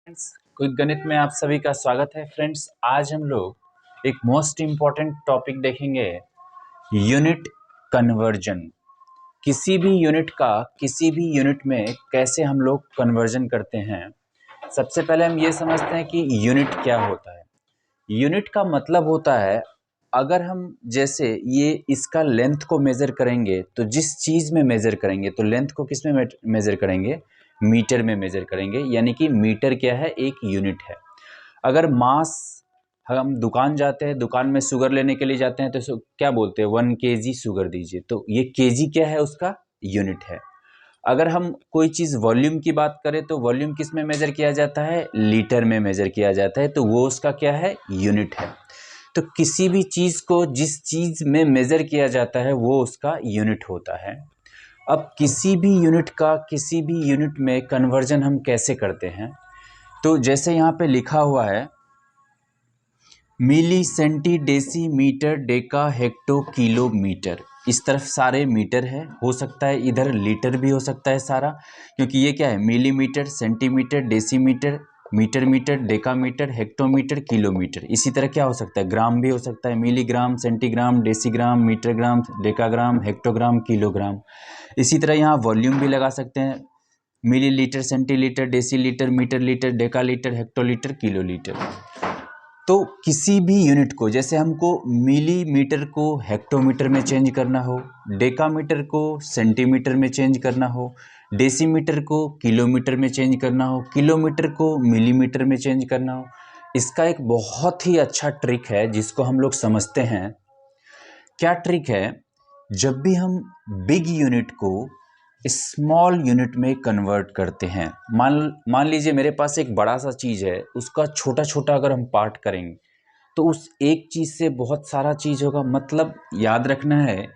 Friends, quick गणित में आप सभी का स्वागत है। फ्रेंड्स, आज हम लोग एक मोस्ट इम्पॉर्टेंट टॉपिक देखेंगे, यूनिट कन्वर्जन। किसी भी यूनिट का किसी भी यूनिट में कैसे हम लोग कन्वर्जन करते हैं। सबसे पहले हम ये समझते हैं कि यूनिट क्या होता है। यूनिट का मतलब होता है, अगर हम जैसे ये इसका लेंथ को मेज़र करेंगे तो जिस चीज़ में मेज़र करेंगे तो लेंथ को किस में मेज़र करेंगे, मीटर में मेज़र करेंगे। यानी कि मीटर क्या है, एक यूनिट है। अगर मास, हम दुकान जाते हैं, दुकान में शुगर लेने के लिए जाते हैं तो क्या बोलते हैं, 1 kg शुगर दीजिए, तो ये kg क्या है, उसका यूनिट है। अगर हम कोई चीज़ वॉल्यूम की बात करें तो वॉल्यूम किस में मेज़र किया जाता है, लीटर में मेज़र किया जाता है, तो वो उसका क्या है, यूनिट है। तो किसी भी चीज़ को जिस चीज़ में मेज़र किया जाता है वो उसका यूनिट होता है। अब किसी भी यूनिट का किसी भी यूनिट में कन्वर्जन हम कैसे करते हैं, तो जैसे यहाँ पे लिखा हुआ है milli, centi, deci, metre, deca, hecto, kilometre. इस तरफ सारे मीटर है, हो सकता है इधर लीटर भी हो सकता है सारा, क्योंकि ये क्या है, millimetre, centimetre, decimetre, metre metre, decametre, hectometre, kilometre. इसी तरह क्या हो सकता है, ग्राम भी हो सकता है, मिलीग्राम, सेंटीग्राम, डेसीग्राम, मीटरग्राम, डेकाग्राम, हेक्टोग्राम, किलोग्राम। इसी तरह यहाँ वॉल्यूम भी लगा सकते हैं, millilitre, centilitre, decilitre, metre litre, decalitre, hectolitre, kilolitre. तो किसी भी यूनिट को, जैसे हमको मिलीमीटर को हेक्टोमीटर में चेंज करना हो, डेकामीटर को सेंटीमीटर में चेंज करना हो, डेसीमीटर को किलोमीटर में चेंज करना हो, किलोमीटर को मिलीमीटर में चेंज करना हो, इसका एक बहुत ही अच्छा ट्रिक है जिसको हम लोग समझते हैं। क्या ट्रिक है, जब भी हम बिग यूनिट को स्मॉल यूनिट में कन्वर्ट करते हैं, मान लीजिए मेरे पास एक बड़ा सा चीज़ है, उसका छोटा छोटा अगर हम पार्ट करेंगे तो उस एक चीज़ से बहुत सारा चीज़ होगा। मतलब याद रखना है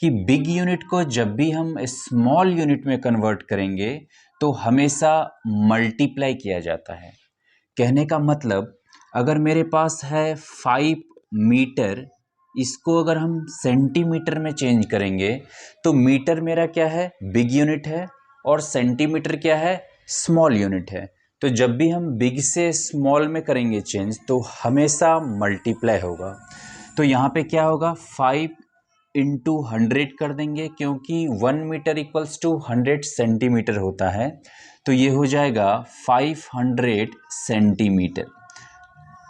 कि बिग यूनिट को जब भी हम स्मॉल यूनिट में कन्वर्ट करेंगे तो हमेशा मल्टीप्लाई किया जाता है। कहने का मतलब, अगर मेरे पास है 5 मीटर, इसको अगर हम सेंटीमीटर में चेंज करेंगे तो मीटर मेरा क्या है, बिग यूनिट है, और सेंटीमीटर क्या है, स्मॉल यूनिट है। तो जब भी हम बिग से स्मॉल में करेंगे चेंज तो हमेशा मल्टीप्लाई होगा। तो यहाँ पे क्या होगा, 5 इंटू 100 कर देंगे, क्योंकि 1 मीटर इक्वल्स टू 100 सेंटीमीटर होता है, तो ये हो जाएगा 500 सेंटीमीटर।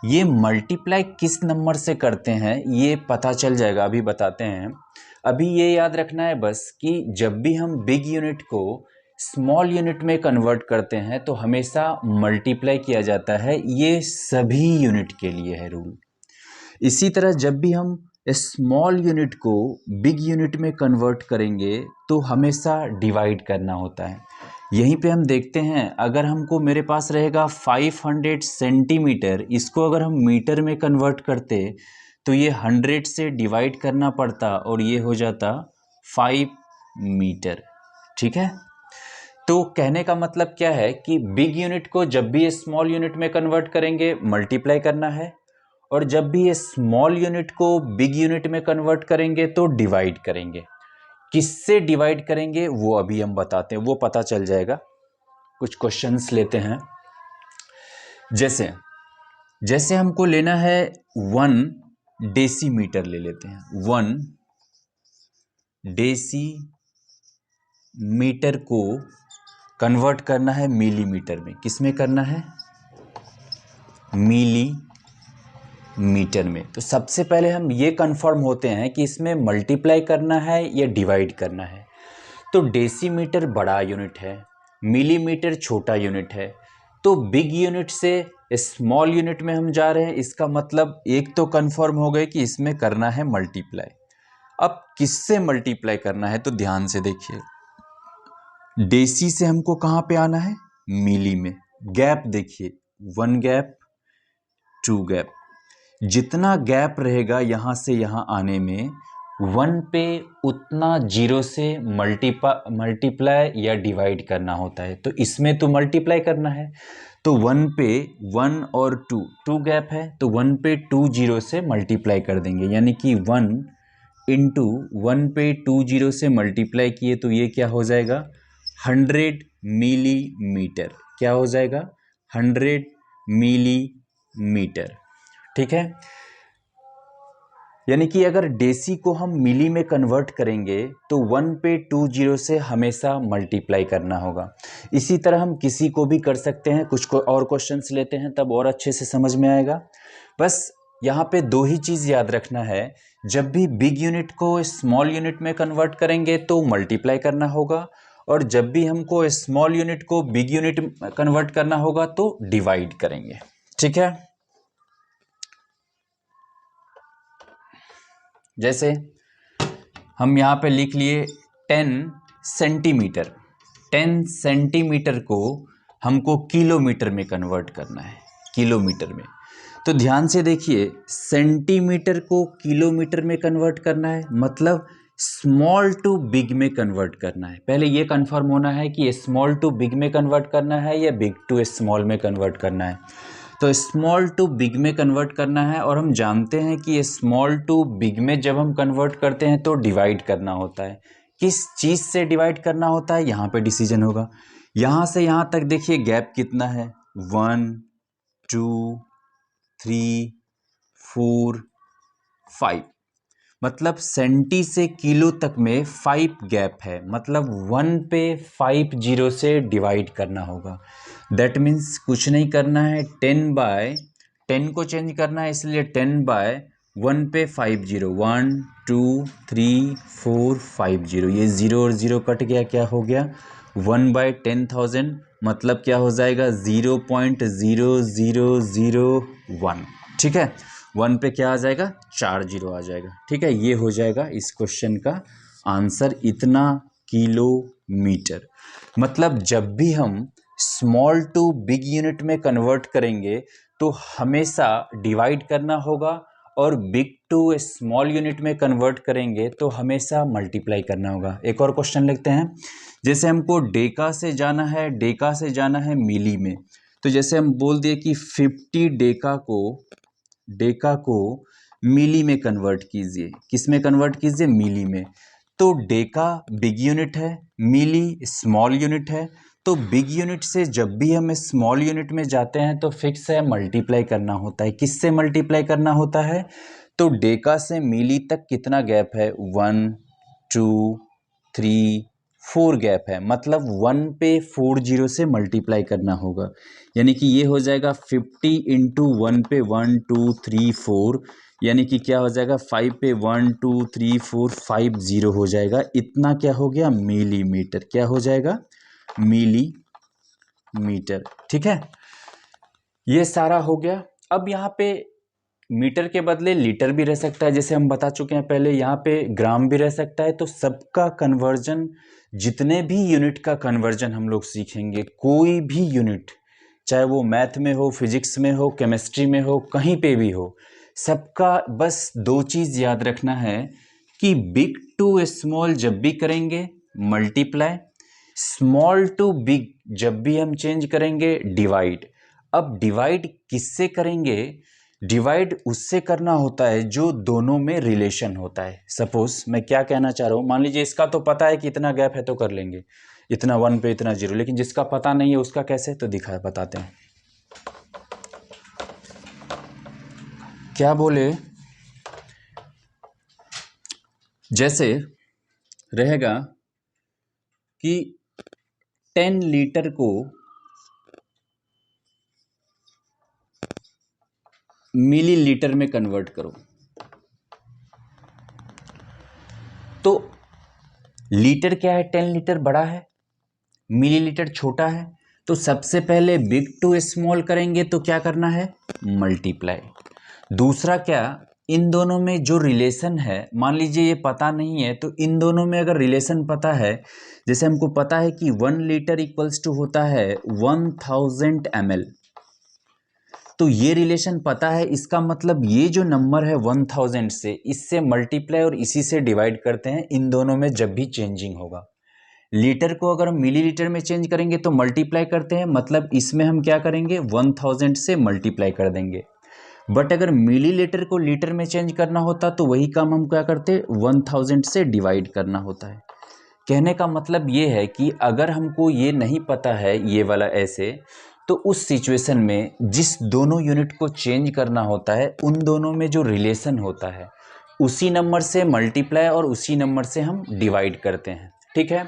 ये मल्टीप्लाई किस नंबर से करते हैं ये पता चल जाएगा, अभी बताते हैं। अभी ये याद रखना है बस कि जब भी हम बिग यूनिट को स्मॉल यूनिट में कन्वर्ट करते हैं तो हमेशा मल्टीप्लाई किया जाता है। ये सभी यूनिट के लिए है रूल। इसी तरह जब भी हम स्मॉल यूनिट को बिग यूनिट में कन्वर्ट करेंगे तो हमेशा डिवाइड करना होता है। यहीं पे हम देखते हैं, अगर हमको, मेरे पास रहेगा 500 सेंटीमीटर, इसको अगर हम मीटर में कन्वर्ट करते तो ये 100 से डिवाइड करना पड़ता और ये हो जाता 5 मीटर। ठीक है, तो कहने का मतलब क्या है कि बिग यूनिट को जब भी स्मॉल यूनिट में कन्वर्ट करेंगे मल्टीप्लाई करना है, और जब भी ये स्मॉल यूनिट को बिग यूनिट में कन्वर्ट करेंगे तो डिवाइड करेंगे। किससे डिवाइड करेंगे वो अभी हम बताते हैं, वो पता चल जाएगा। कुछ क्वेश्चंस लेते हैं। जैसे जैसे हमको लेना है 1 डेसीमीटर, ले लेते हैं 1 डेसीमीटर को कन्वर्ट करना है मिलीमीटर में। किस में करना है, मिलीमीटर में। तो सबसे पहले हम ये कंफर्म होते हैं कि इसमें मल्टीप्लाई करना है या डिवाइड करना है। तो डेसीमीटर बड़ा यूनिट है, मिलीमीटर छोटा यूनिट है, तो बिग यूनिट से स्मॉल यूनिट में हम जा रहे हैं। इसका मतलब एक तो कंफर्म हो गए कि इसमें करना है मल्टीप्लाई। अब किससे मल्टीप्लाई करना है तो ध्यान से देखिए, डेसी से हमको कहाँ पे आना है, मिली में। गैप देखिए, 1 गैप, 2 गैप, जितना गैप रहेगा यहाँ से यहाँ आने में 1 पे उतना 0 से मल्टीप्लाई या डिवाइड करना होता है। तो इसमें तो मल्टीप्लाई करना है, तो 1 पे 1 और 2 गैप है, तो 1 पे 2 0 से मल्टीप्लाई कर देंगे, यानी कि 1 इंटू 1 पे 2 0 से मल्टीप्लाई किए तो ये क्या हो जाएगा, 100 मिलीमीटर। क्या हो जाएगा, 100 मिलीमीटर। ठीक है, यानी कि अगर डेसी को हम मिली में कन्वर्ट करेंगे तो 1 पे 20 से हमेशा मल्टीप्लाई करना होगा। इसी तरह हम किसी को भी कर सकते हैं। कुछ को और क्वेश्चंस लेते हैं तब और अच्छे से समझ में आएगा। बस यहाँ पे दो ही चीज़ याद रखना है, जब भी बिग यूनिट को स्मॉल यूनिट में कन्वर्ट करेंगे तो मल्टीप्लाई करना होगा, और जब भी हमको स्मॉल यूनिट को बिग यूनिट कन्वर्ट करना होगा तो डिवाइड करेंगे। ठीक है, जैसे हम यहाँ पे लिख लिए 10 सेंटीमीटर। 10 सेंटीमीटर को हमको किलोमीटर में कन्वर्ट करना है, किलोमीटर में। तो ध्यान से देखिए, सेंटीमीटर को किलोमीटर में कन्वर्ट करना है, मतलब स्मॉल टू बिग में कन्वर्ट करना है। पहले ये कंफर्म होना है कि स्मॉल टू बिग में कन्वर्ट करना है या बिग टू स्मॉल में कन्वर्ट करना है। तो स्मॉल टू बिग में कन्वर्ट करना है, और हम जानते हैं कि स्मॉल टू बिग में जब हम कन्वर्ट करते हैं तो डिवाइड करना होता है। किस चीज़ से डिवाइड करना होता है, यहाँ पे डिसीजन होगा। यहाँ से यहाँ तक देखिए गैप कितना है, 1 2 3 4 5, मतलब सेंटी से किलो तक में 5 गैप है, मतलब 1 पे 5 जीरो से डिवाइड करना होगा। दैट मीन्स कुछ नहीं करना है, 10 को चेंज करना है, इसलिए 10/1 पे 5 जीरो, 1 2 3 4 5 जीरो, ये ज़ीरो और ज़ीरो कट गया, क्या हो गया 1/10,000, मतलब क्या हो जाएगा 0.0001। ठीक है, 1 पे क्या आ जाएगा 4 जीरो आ जाएगा। ठीक है, ये हो जाएगा इस क्वेश्चन का आंसर, इतना किलोमीटर। मतलब जब भी हम स्मॉल टू बिग यूनिट में कन्वर्ट करेंगे तो हमेशा डिवाइड करना होगा, और बिग टू स्मॉल यूनिट में कन्वर्ट करेंगे तो हमेशा मल्टीप्लाई करना होगा। एक और क्वेश्चन लिखते हैं, जैसे हमको डेका से जाना है मिली में। तो जैसे हम बोल दिए कि 50 डेका को मिली में कन्वर्ट कीजिए। किस में कन्वर्ट कीजिए, मिली में। तो डेका बिग यूनिट है, मिली स्मॉल यूनिट है। तो बिग यूनिट से जब भी हम स्मॉल यूनिट में जाते हैं तो फिक्स है मल्टीप्लाई करना होता है। किससे मल्टीप्लाई करना होता है, तो डेका से मिली तक कितना गैप है, 1 2 3 4 गैप है, मतलब 1 पे 4 जीरो से मल्टीप्लाई करना होगा। यानी कि ये हो जाएगा 50 इंटू 1 पे 1 2 3 4, यानी कि क्या हो जाएगा 5 पे 1 2 3 4 5 जीरो हो जाएगा। इतना क्या हो गया, मिलीमीटर। क्या हो जाएगा, मिलीमीटर। ठीक है, ये सारा हो गया। अब यहाँ पे मीटर के बदले लीटर भी रह सकता है, जैसे हम बता चुके हैं पहले। यहाँ पे ग्राम भी रह सकता है। तो सबका कन्वर्जन, जितने भी यूनिट का कन्वर्जन हम लोग सीखेंगे, कोई भी यूनिट, चाहे वो मैथ में हो, फिजिक्स में हो, केमिस्ट्री में हो, कहीं पे भी हो, सबका बस दो चीज़ याद रखना है कि बिग टू स्मॉल जब भी करेंगे मल्टीप्लाई, स्मॉल टू बिग जब भी हम चेंज करेंगे डिवाइड। अब डिवाइड किससे करेंगे, डिवाइड उससे करना होता है जो दोनों में रिलेशन होता है। सपोज मैं क्या कहना चाह रहा हूँ, मान लीजिए इसका तो पता है कि इतना गैप है तो कर लेंगे, इतना 1 पे इतना 0, लेकिन जिसका पता नहीं है उसका कैसे, तो बताते हैं। क्या बोले, जैसे रहेगा कि 10 लीटर को मिलीलीटर में कन्वर्ट करो, तो लीटर क्या है, 10 लीटर बड़ा है, मिलीलीटर छोटा है। तो सबसे पहले बिग टू स्मॉल करेंगे तो क्या करना है, मल्टीप्लाई। दूसरा क्या, इन दोनों में जो रिलेशन है, मान लीजिए ये पता नहीं है, तो इन दोनों में अगर रिलेशन पता है, जैसे हमको पता है कि 1 लीटर इक्वल्स टू होता है 1000 ml, तो ये रिलेशन पता है, इसका मतलब ये जो नंबर है 1000 से, इससे मल्टीप्लाई और इसी से डिवाइड करते हैं इन दोनों में जब भी चेंजिंग होगा। लीटर को अगर हम मिलीलीटर में चेंज करेंगे तो मल्टीप्लाई करते हैं, मतलब इसमें हम क्या करेंगे 1000 से मल्टीप्लाई कर देंगे। बट अगर मिलीलीटर को लीटर में चेंज करना होता तो वही काम हम क्या करते, 1000 से डिवाइड करना होता है। कहने का मतलब ये है कि अगर हमको ये नहीं पता है, ये वाला ऐसे, तो तो उस सिचुएशन में जिस दोनों यूनिट को चेंज करना होता है उन दोनों में जो रिलेशन होता है उसी नंबर से मल्टीप्लाई और उसी नंबर से हम डिवाइड करते हैं। ठीक है,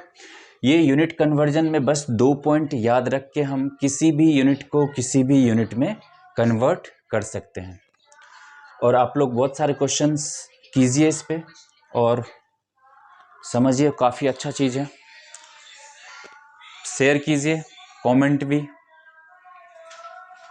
ये यूनिट कन्वर्जन में बस 2 पॉइंट याद रख के हम किसी भी यूनिट को किसी भी यूनिट में कन्वर्ट कर सकते हैं। और आप लोग बहुत सारे क्वेश्चंस कीजिए इस पे और समझिए, काफ़ी अच्छा चीज़ है। शेयर कीजिए, कमेंट भी